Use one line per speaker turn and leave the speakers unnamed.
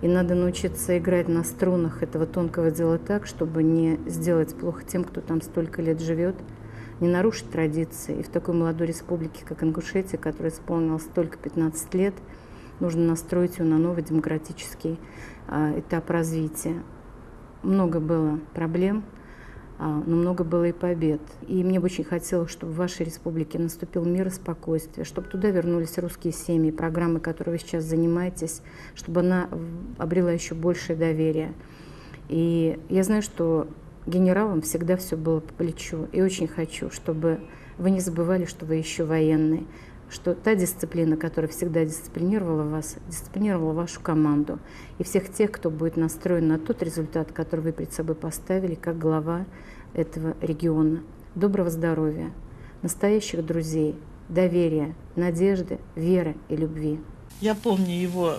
И надо научиться играть на струнах этого тонкого дела так, чтобы не сделать плохо тем, кто там столько лет живет, не нарушить традиции. И в такой молодой республике, как Ингушетия, которая исполнилась только 15 лет, нужно настроить ее на новый демократический этап развития. Много было проблем, но много было и побед. И мне бы очень хотелось, чтобы в вашей республике наступил мир и спокойствие, чтобы туда вернулись русские семьи, программы, которой вы сейчас занимаетесь, чтобы она обрела еще большее доверие. И я знаю, что генералам всегда все было по плечу. И очень хочу, чтобы вы не забывали, что вы еще военный, что та дисциплина, которая всегда дисциплинировала вас, дисциплинировала вашу команду и всех тех, кто будет настроен на тот результат, который вы перед собой поставили, как глава этого региона. Доброго здоровья, настоящих друзей, доверия, надежды, веры и любви.
Я помню его